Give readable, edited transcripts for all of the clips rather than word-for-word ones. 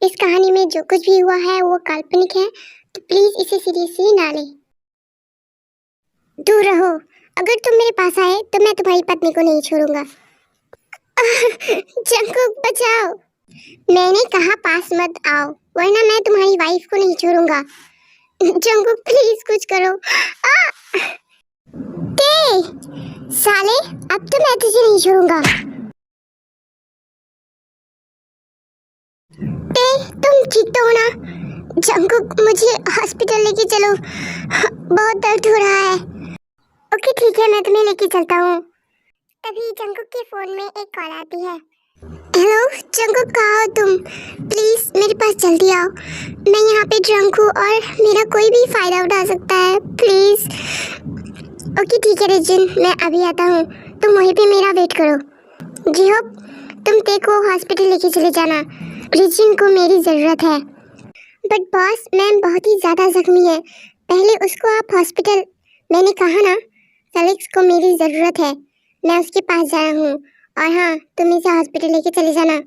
इस कहानी में जो कुछ भी हुआ है वो काल्पनिक है, तो प्लीज इसे सीरियसली ना ले। दूर रहो। अगर तुम मेरे पास आए तो मैं तुम्हारी पत्नी को नहीं छोड़ूंगा। जंकुक बचाओ। मैंने कहा पास मत आओ, वरना मैं तुम्हारी वाइफ को नहीं छोड़ूंगा। जंकुक प्लीज कुछ करो। ते साले, अब तो मैं तुझे नहीं छोड़ूंगा। ते तुम ठीक तो हो ना? जंकुक मुझे हॉस्पिटल लेके चलो, बहुत दर्द हो रहा है। ओके ठीक है, मैं तुम्हें लेके चलता हूँ। तभी जंकुक के फोन में एक कॉल आती है। हेलो जंकुक, कहाँ हो तुम? प्लीज मेरे पास जल्दी आओ। मैं यहाँ पे ड्रंक हूँ और मेरा कोई भी फायदा उठा सकता है, प्लीज। ओके ठीक है रिजिन, मैं अभी आता हूँ, तुम वहीं पे मेरा वेट करो। जी होप तुम ते को हॉस्पिटल लेके चले जाना, रिजिन को मेरी ज़रूरत है। बट बॉस, मैम बहुत ही ज़्यादा जख्मी है, पहले उसको आप हॉस्पिटल। मैंने कहा ना, फेलिक्स को मेरी ज़रूरत है, मैं उसके पास जा रहा हूँ। और हाँ, तुम इसे हॉस्पिटल लेके चले जाना।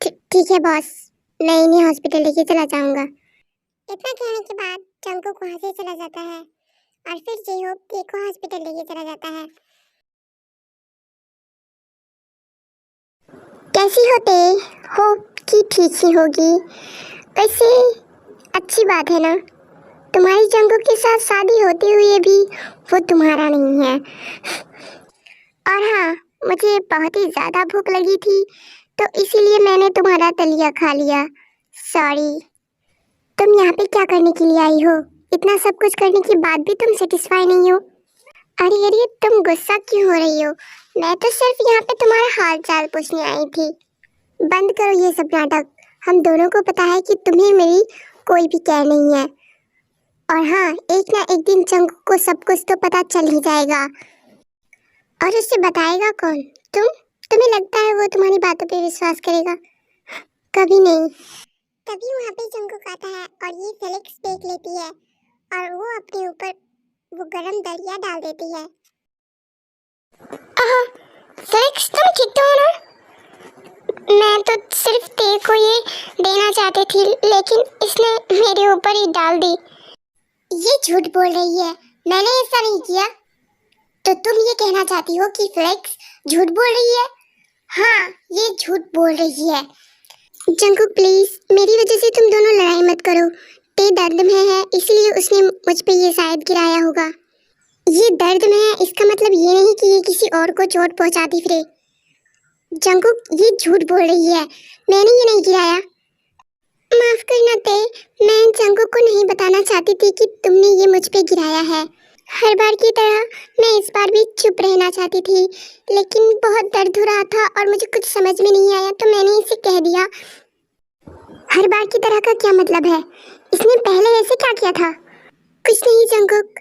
ठीक है बॉस, मैं इन्हें हॉस्पिटल लेके चला जाऊँगा। इतना कहने के बाद जंकुक वहाँ से चला जाता है और फिर जे होप ते को हॉस्पिटल लेके चला जाता है। कैसी होते होप कि ठीक ही होगी। वैसे अच्छी बात है ना, तुम्हारी जंकुक के साथ शादी होते हुए भी वो तुम्हारा नहीं है। और हाँ, मुझे बहुत ही ज़्यादा भूख लगी थी, तो इसीलिए मैंने तुम्हारा तलिया खा लिया। सॉरी। तुम यहाँ पे क्या करने के लिए आई हो? इतना सब कुछ करने के बाद भी तुम सेटिस्फाई नहीं हो? अरे तुम गुस्सा क्यों हो रही हो? मैं तो सिर्फ यहाँ पे तुम्हारा हाल चाल पूछने आई थी। बंद करो ये सब नाटक, हम दोनों को पता है कि तुम्हें मेरी कोई भी केयर नहीं है। और हाँ, एक ना एक दिन जंकुक को सब कुछ तो पता चल ही जाएगा। और उसे बताएगा कौन? तुम्हें लगता है वो तुम्हारी बातों पे विश्वास करेगा? कभी नहीं। तभी वहाँ पे जंकुक आता है और ये फेलिक्स देख लेती है और वो अपने ऊपर वो गरम दलिया डाल देती है। फेलिक्स तुम ठीक तो हो ना? मैं तो सिर्फ ते को ये देना चाहती थी, लेकिन इसने मेरे ऊपर ही डाल दी। ये झूठ बोल रही है, मैंने ऐसा नहीं किया। तो तुम ये कहना चाहती हो कि फ्लेक्स झूठ बोल रही है? हाँ, ये झूठ बोल रही है। जंकुक प्लीज, मेरी वजह से तुम दोनों लड़ाई मत करो। ते दर्द में है, इसलिए उसने मुझ पे ये शायद गिराया होगा। ये दर्द में है इसका मतलब ये नहीं कि ये किसी और को चोट पहुंचाती फिरे। जंकुक ये झूठ बोल रही है, मैंने ये नहीं गिराया। माफ करना ते, मैं जंकुक को नहीं बताना चाहती थी कि तुमने ये मुझ पे गिराया है। हर बार की तरह मैं इस बार भी चुप रहना चाहती थी, लेकिन बहुत दर्द हो रहा था और मुझे कुछ समझ में नहीं आया, तो मैंने इसे कह दिया। हर बार की तरह का क्या मतलब है? इसने पहले ऐसे क्या किया था? कुछ नहीं जंकुक।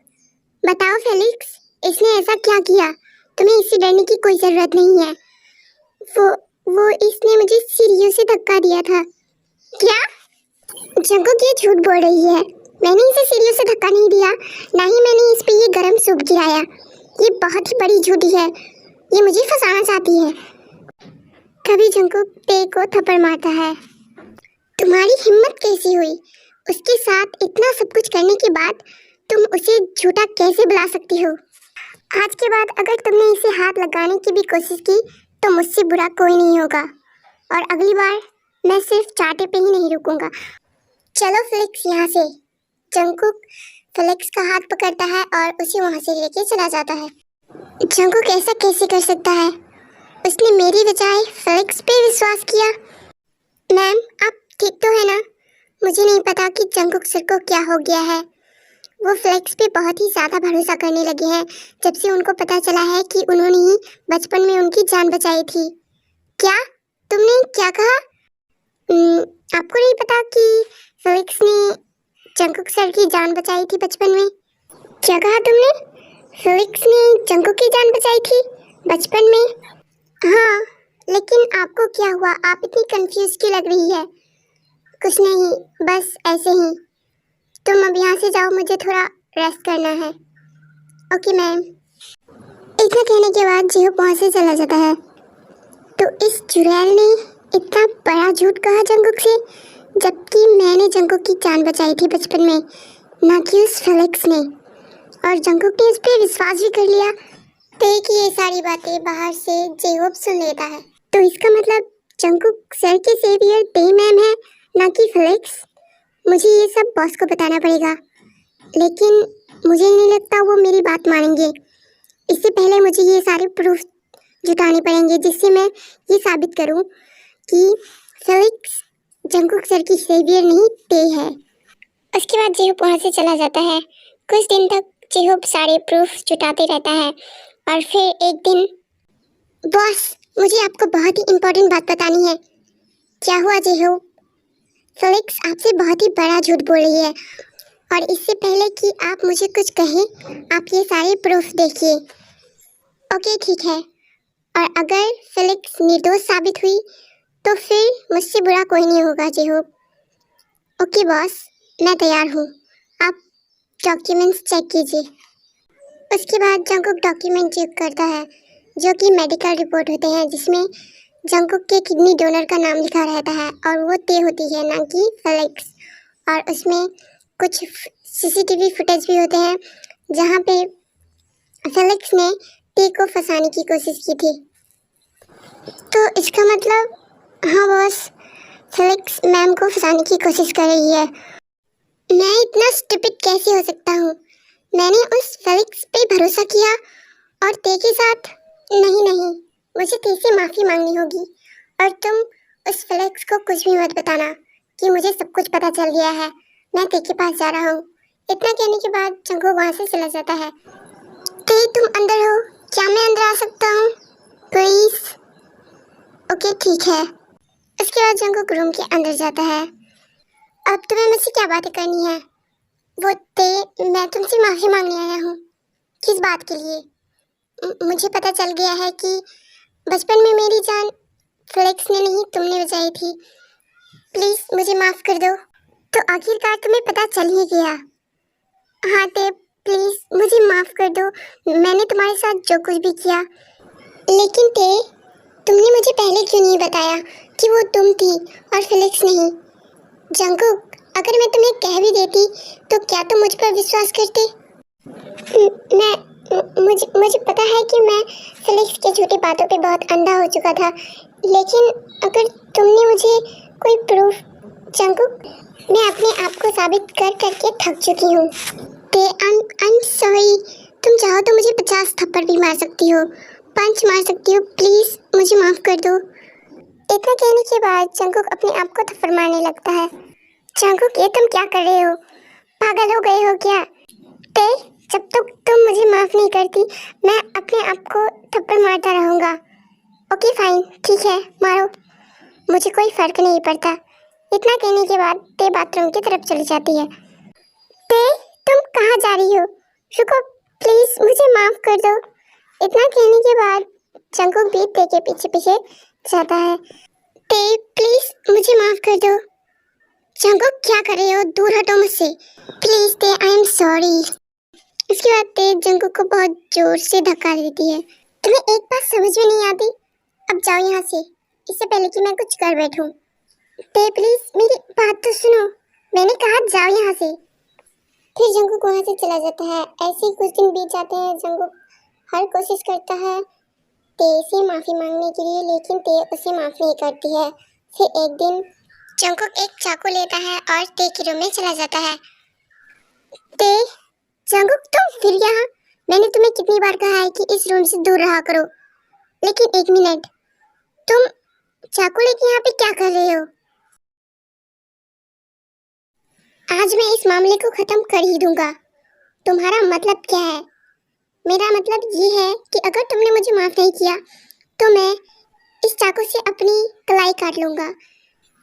बताओ फेलिक्स, इसने ऐसा क्या किया? तुम्हें इससे डरने की कोई जरूरत नहीं है। वो इसने मुझे सीढ़ियों से धक्का दिया था। क्या? जंकुक ये झूठ बोल रही है, मैंने इसे सीढ़ियों से धक्का नहीं दिया, ना ही मैंने इस पे ये गरम सूप गिराया। ये बहुत ही बड़ी झूठी है, ये मुझे फंसाना चाहती है। कभी जंकुक ते को थप्पड़ मारता है। तुम्हारी हिम्मत कैसी हुई? उसके साथ इतना सब कुछ करने के बाद तुम उसे झूठा कैसे बुला सकती हो? आज के बाद अगर तुमने इसे हाथ लगाने की भी कोशिश की तो मुझसे बुरा कोई नहीं होगा, और अगली बार मैं सिर्फ चाटे पे ही नहीं रुकूंगा। चलो फ्लिक्स यहाँ से। जंकुक फेलिक्स का हाथ पकड़ता है और उसे वहाँ से लेके चला जाता है। जंकुक ऐसा कैसे कर सकता है? उसने मेरी बजाय फेलिक्स पे विश्वास किया। मैम आप ठीक तो है ना? मुझे नहीं पता कि जंकुक सर को क्या हो गया है। वो फेलिक्स पे बहुत ही ज़्यादा भरोसा करने लगे हैं जब से उनको पता चला है कि उन्होंने ही बचपन में उनकी जान बचाई थी। क्या? तुमने क्या कहा? आपको नहीं पता कि फेलिक्स ने जंकुक सर की जान बचाई थी बचपन में? क्या कहा तुमने? फेलिक्स ने जंकुक की जान बचाई थी बचपन में? हाँ, लेकिन आपको क्या हुआ? आप इतनी कंफ्यूज क्यों लग रही है? कुछ नहीं, बस ऐसे ही। तुम अब यहाँ से जाओ, मुझे थोड़ा रेस्ट करना है। Okay ma'am. इतना कहने के बाद जिहो वहाँ से चला जाता है। तो इस चुड़ैल ने इतना बड़ा झूठ कहा जंगकुक से, जबकि मैंने जंगकुक की जान बचाई थी बचपन में, ना कि उस फेलिक्स ने। और जंगकुक ने उस पर विश्वास भी कर लिया। ते की ये सारी बातें बाहर से जेहोब सुन लेता है। तो इसका मतलब जंगकुक सर के सेवियर ते मैम है, ना कि फेलिक्स। मुझे ये सब बॉस को बताना पड़ेगा, लेकिन मुझे नहीं लगता वो मेरी बात मानेंगे। इससे पहले मुझे ये सारे प्रूफ जुटाने पड़ेंगे, जिससे मैं ये साबित करूं कि फेलिक्स जंगकुक सर की सेवियर नहीं ते है। उसके बाद जेहोब वहाँ से चला जाता है। कुछ दिन तक जेहोब सारे प्रूफ जुटाते रहता है और फिर एक दिन, बॉस मुझे आपको बहुत ही इम्पोर्टेंट बात बतानी है। क्या हुआ जेहोब? फेलिक्स आपसे बहुत ही बड़ा झूठ बोल रही है, और इससे पहले कि आप मुझे कुछ कहें, आप ये सारे प्रूफ देखिए। ओके ठीक है, और अगर फेलिक्स निर्दोष साबित हुई तो फिर मुझसे बुरा कोई नहीं होगा जेहोब। ओके बॉस, मैं तैयार हूँ। आप डॉक्यूमेंट्स चेक कीजिए। उसके बाद जंगकुक डॉक्यूमेंट चेक करता है, जो कि मेडिकल रिपोर्ट होते हैं, जिसमें जंगकुक के किडनी डोनर का नाम लिखा रहता है और वो ते होती है, ना कि फेलिक्स। और उसमें कुछ सीसीटीवी फुटेज भी होते हैं जहाँ पे फेलिक्स ने ते को फंसाने की कोशिश की थी। तो इसका मतलब, हाँ बॉस, फेलिक्स मैम को फंसाने की कोशिश कर रही है। मैं इतना स्टूपिड कैसे हो सकता हूँ? मैंने उस फेलिक्स पे भरोसा किया और ते के साथ। नहीं, मुझे ते से माफ़ी मांगनी होगी, और तुम उस फेलिक्स को कुछ भी मत बताना कि मुझे सब कुछ पता चल गया है। मैं ते के पास जा रहा हूँ। इतना कहने के बाद जंगकुक वहाँ से चला जाता है। ते तुम अंदर हो, क्या मैं अंदर आ सकता हूँ प्लीज? ओके ठीक है। उसके बाद जंगकुक रूम के अंदर जाता है। अब तुम्हें मुझसे क्या बातें करनी है? वो ते, मैं तुमसे माफ़ी मांगने आया हूँ। किस बात के लिए? मुझे पता चल गया है कि बचपन में मेरी जान फेलिक्स ने नहीं, तुमने बचाई थी। प्लीज़ मुझे माफ़ कर दो। तो आखिरकार तुम्हें पता चल ही गया। हाँ ते, प्लीज़ मुझे माफ़ कर दो। मैंने तुम्हारे साथ जो कुछ भी किया, लेकिन ते, तुमने मुझे पहले क्यों नहीं बताया कि वो तुम थी और फेलिक्स नहीं? जंगकुक, अगर मैं तुम्हें कह भी देती तो क्या तुम मुझ पर विश्वास करते? मुझे पता है कि मैं फेलिक्स की झूठी बातों पे बहुत अंधा हो चुका था, लेकिन अगर तुमने मुझे कोई प्रूफ, जंगकुक, मैं अपने आप को साबित कर करके थक चुकी हूँ। I am sorry. तुम चाहो तो मुझे 50 थप्पड़ भी मार सकती हो, पंच मार सकती हो। प्लीज़ मुझे माफ़ कर दो। इतना कहने के बाद जंगकुक अपने आप को थप्पड़ मारने लगता है। जंगकुक, ये तुम क्या कर रहे हो? पागल हो गए हो क्या? ते, जब तक तुम मुझे माफ़ नहीं करती, मैं अपने आप को थप्पड़ मारता रहूँगा। ओके फाइन, ठीक है, मारो, मुझे कोई फ़र्क नहीं पड़ता। इतना कहने के बाद ते बाथरूम की तरफ चली जाती है। ते, तुम कहाँ जा रही हो? रुको प्लीज़, मुझे माफ़ कर दो। इतना कहने के बाद जंगकुक भी ते के पीछे पीछे जाता है। ते, प्लीज़ मुझे माफ़ कर दो। जंगकुक, क्या कर रहे हो? दूर हटो मुझसे प्लीज़। ते, आई एम सॉरी। इसके बाद ते जंगकुक को बहुत जोर से धक्का देती है। तुम्हें एक बात समझ में नहीं आती? अब जाओ यहाँ से, इससे पहले कि मैं कुछ कर बैठूं। ते प्लीज मेरी बात तो सुनो, मैंने कहा जाओ यहाँ से। फिर जंगकुक वहाँ से चला जाता है। ऐसे ही कुछ दिन बीत जाते हैं। जंगकुक हर कोशिश करता है ते से माफ़ी मांगने के लिए, लेकिन ते उसे माफ़ नहीं करती है। फिर एक दिन जंगकुक एक चाकू लेता है और ते के रूम में चला जाता है। ते, जंगकुक तुम फिर यहाँ? मैंने तुम्हें कितनी बार कहा है कि इस रूम से दूर रहा करो। लेकिन एक मिनट, तुम चाकू लेके यहाँ पे क्या कर रहे हो? आज मैं इस मामले को खत्म कर ही दूंगा। तुम्हारा मतलब क्या है? मेरा मतलब ये है कि अगर तुमने मुझे माफ नहीं किया तो मैं इस चाकू से अपनी कलाई काट लूंगा।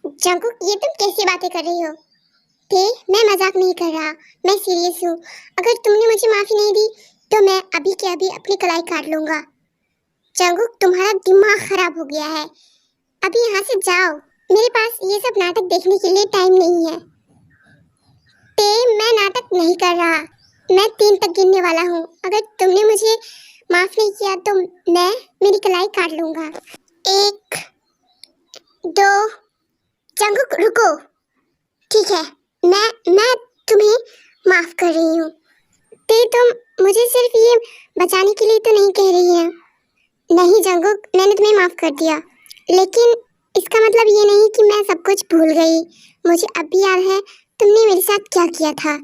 जंगकुक, ये तुम कैसी बातें कर रही हो? ते, मैं मजाक नहीं कर रहा, मैं सीरियस हूँ। अगर तुमने मुझे माफी नहीं दी तो मैं अभी के अभी अपनी कलाई काट लूंगा। जंगकुक, तुम्हारा दिमाग खराब हो गया है, अभी यहाँ से जाओ। मेरे पास ये सब नाटक देखने के लिए टाइम नहीं है। ते, मैं नाटक नहीं कर रहा, मैं 3 तक गिनने वाला हूँ। अगर तुमने मुझे माफ नहीं किया तो मैं मेरी कलाई काट लूंगा। 1, दो। जंगकुक रुको। ठीक है, मैं तुम्हें माफ कर रही हूँ। ते तुम मुझे सिर्फ ये बचाने के लिए तो नहीं कह रही है। नहीं जंगकुक, मैंने तुम्हें माफ कर दिया, लेकिन इसका मतलब ये नहीं कि मैं सब कुछ भूल गई। मुझे अब भी याद है तुमने मेरे साथ क्या किया था।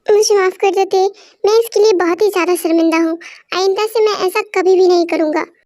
मुझे माफ कर देते, मैं इसके लिए बहुत ही ज्यादा शर्मिंदा हूँ। आइंदा से मैं ऐसा कभी भी नहीं करूँगा।